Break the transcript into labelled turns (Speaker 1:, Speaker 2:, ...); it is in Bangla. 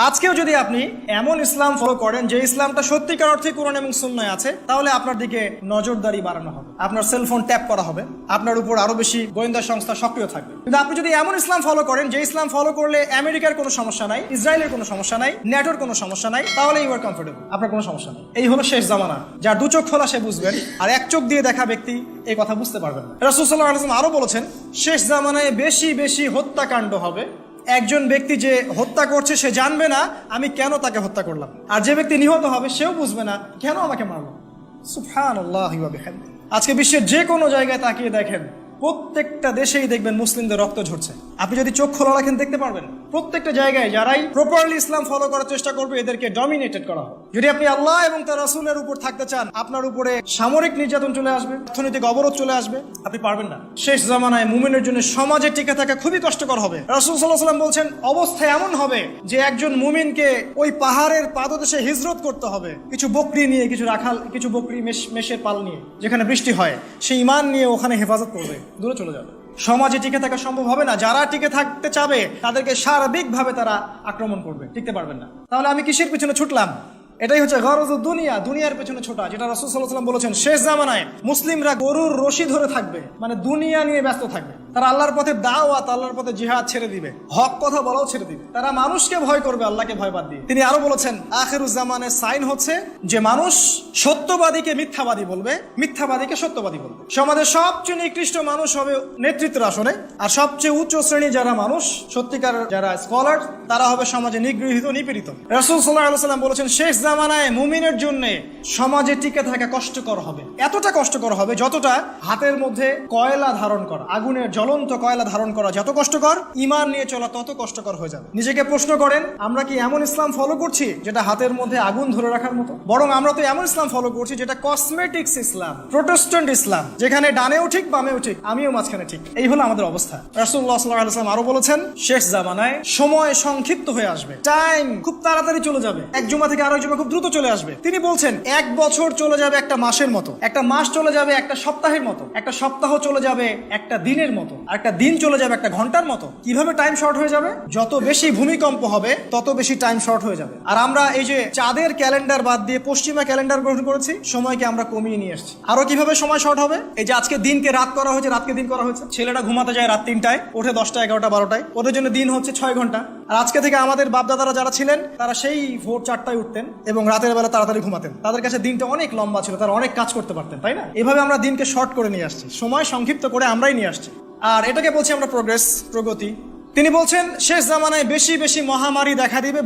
Speaker 1: আজকেও যদি আপনি এমন ইসলাম ফলো করেন যে ইসলামটা সত্যিকার অর্থে কোরআন এবং সুন্নায় আছে, তাহলে আপনার দিকে নজরদারি বাড়ানো হবে, আপনার সেলফোন ট্যাপ করা হবে, আপনার উপর আরো বেশি গোয়েন্দা সংস্থা সক্রিয় থাকবে। কিন্তু আপনি যদি এমন ইসলাম ফলো করেন যে ইসলাম ফলো করলে আমেরিকার কোনো সমস্যা নাই, ইসরায়েলের কোনো সমস্যা নাই, ন্যাটোর কোনো সমস্যা নাই, তাহলে ইউ আর কমফোর্টেবল, আপনার কোনো সমস্যা নেই। এই হলো শেষ জামানা। যার দু চোখ খোলা সে বুঝবেন, আর এক চোখ দিয়ে দেখা ব্যক্তি এই কথা বুঝতে পারবেন না। রাসূল সাল্লাল্লাহু আলাইহি ওয়াসাল্লাম আরো বলেছেন, শেষ জামানায় বেশি বেশি হত্যাকাণ্ড হবে। একজন ব্যক্তি যে হত্যা করছে সে জানবে না আমি কেন তাকে হত্যা করলাম, আর যে ব্যক্তি নিহত হবে সেও বুঝবে না কেন আমাকে মারলো। সুবহানাল্লাহি ওয়া বিহামদিহি। আজকে বিশ্বের যে কোনো জায়গায় তাকিয়ে দেখেন, প্রত্যেকটা দেশেই দেখবেন মুসলিমদের রক্ত ঝরছে। আপনি যদি চোখ খোলা রাখেন দেখতে পারবেন প্রত্যেকটা জায়গায় যারাই প্রপারলি ইসলাম ফলো করার চেষ্টা করবে এদেরকে ডমিনেটেড করা হবে। যদি আপনি আল্লাহ এবং তার রাসূলের উপর থাকতে চান, আপনার উপরে সামরিক নির্যাতন চলে আসবে, অর্থনৈতিক অবরোধ চলে আসবে, আপনি পারবেন না। শেষ জামানায় মুমিনের জন্য সমাজে টিকে থাকা খুবই কষ্টকর হবে। রাসূল সাল্লাল্লাহু আলাইহি ওয়াসাল্লাম বলছেন, অবস্থা এমন হবে যে একজন মুমিনকে ওই পাহাড়ের পাদদেশে হিজরত করতে হবে, কিছু বকরি নিয়ে, কিছু রাখাল, কিছু বকরি মেষের পাল নিয়ে, যেখানে বৃষ্টি হয়, সে ঈমান নিয়ে ওখানে হেফাজত করবে, দূরে চলে যাবে। সমাজে টিকে থাকা সম্ভব হবে না। যারা টিকে থাকতে চাবে তাদেরকে সার্বিকভাবে তারা আক্রমণ করবে, টিকতে পারবেন না। তাহলে আমি কিসের পিছনে ছুটলাম? এটাই হচ্ছে গরজুদ দুনিয়া, দুনিয়ার পেছনে ছোটা, যেটা রাসূল সাল্লাল্লাহু আলাইহি ওয়াসাল্লাম বলেছেন শেষ জামানায় মুসলিমরা গরুর রশি ধরে থাকবে, মানে দুনিয়া নিয়ে ব্যস্ত থাকবে। তারা আল্লাহর পথে দাওয়াত, আল্লাহর পথে জিহাদ ছেড়ে দিবে, হক কথা বলাও ছেড়ে দিবে। তারা মানুষকে ভয় করবে, আল্লাহকে ভয় বাদ দিয়ে। তিনি আরো বলেছেন, আখিরুজ জামানের সাইন হচ্ছে যে মানুষ সত্যবাদীকে মিথ্যাবাদী বলবে, মিথ্যাবাদীকে সত্যবাদী বলবে। সমাজের সবচেয়ে নিকৃষ্ট মানুষ হবে নেতৃত্বের আসনে, আর সবচেয়ে উচ্চ শ্রেণী যারা মানুষ, সত্যিকার যারা স্কলার, তারা হবে সমাজে নিগৃহীত, নিপীড়িত। রাসূল সাল্লাল্লাহু আলাইহি ওয়াসাল্লাম বলেছেন, শেষ জামানায় মুমিনের জন্য সমাজে টিকে থাকা কষ্টকর হবে। এতটা কষ্টকর হবে যতটা হাতের মধ্যে কয়লা ধারণ করা, আগুনের জ্বলন্ত কয়লা ধারণ করা যত কষ্টকর, ঈমান নিয়ে চলা তত কষ্টকর হয়ে যাবে। নিজেকে প্রশ্ন করেন, আমরা কি এমন ইসলাম ফলো করছি যেটা হাতের মধ্যে আগুন ধরে রাখার মতো? বরং আমরা তো এমন ইসলাম ফলো করছি যেটা কসমেটিক্স ইসলাম, প্রোটেস্ট্যান্ট ইসলাম, যেখানে ডানেও ঠিক বামেও ঠিক, আমিও মাঝখানে ঠিক। এই হলো আমাদের অবস্থা। রাসূলুল্লাহ সাল্লাল্লাহু আলাইহি ওয়াসাল্লাম আরো বলেছেন, শেষ জামানায় সময় সংক্ষিপ্ত হয়ে আসবে, টাইম খুব তাড়াতাড়ি চলে যাবে, এক জুমা থেকে আরেক জুমা খুব দ্রুত চলে আসবে। তিনি বলছেন, এক বছর চলে যাবে একটা মাসের মতো, একটা মাস চলে যাবে একটা সপ্তাহের মতো, একটা সপ্তাহ চলে যাবে একটা দিনের মতো, আর একটা দিন চলে যাবে একটা ঘন্টার মতো। কিভাবে টাইম শর্ট হয়ে যাবে? যত বেশি ভূমিকম্প হবে তত বেশি টাইম শর্ট হয়ে যাবে। আর আমরা এই যে চাঁদের ক্যালেন্ডার বাদ দিয়ে পশ্চিমা ক্যালেন্ডার গ্রহণ করেছি, সময়কে আমরা কমিয়ে নিয়ে আসছি। আরো কিভাবে সময় শর্ট হবে? এই যে আজকে দিনকে রাত করা হয়েছে, রাতকে দিন করা হয়েছে। ছেলেরা ঘুমাতে যায় রাত 3টায়, ওঠে 10টা, 11টা, 12টায়, ওদের জন্য দিন হচ্ছে 6 ঘন্টা। আর আজকে থেকে আমাদের বাপদাদারা যারা ছিলেন তারা সেই ভোর 4টায় উঠতেন এবং রাতের বেলা তাড়াতাড়ি ঘুমাতেন। তাদের কাছে দিনটা অনেক লম্বা ছিল, তারা অনেক কাজ করতে পারতেন, তাই না? এভাবে আমরা দিনকে শর্ট করে নিয়ে আসছি, সময় সংক্ষিপ্ত করে আমরাই নিয়ে আসছি, আর এটাকে বলছি আমরা প্রোগ্রেস, প্রগতি। তিনি বলছেন, শেষ জামানায় বেশি বেশি মহামারী দেখা দিবে।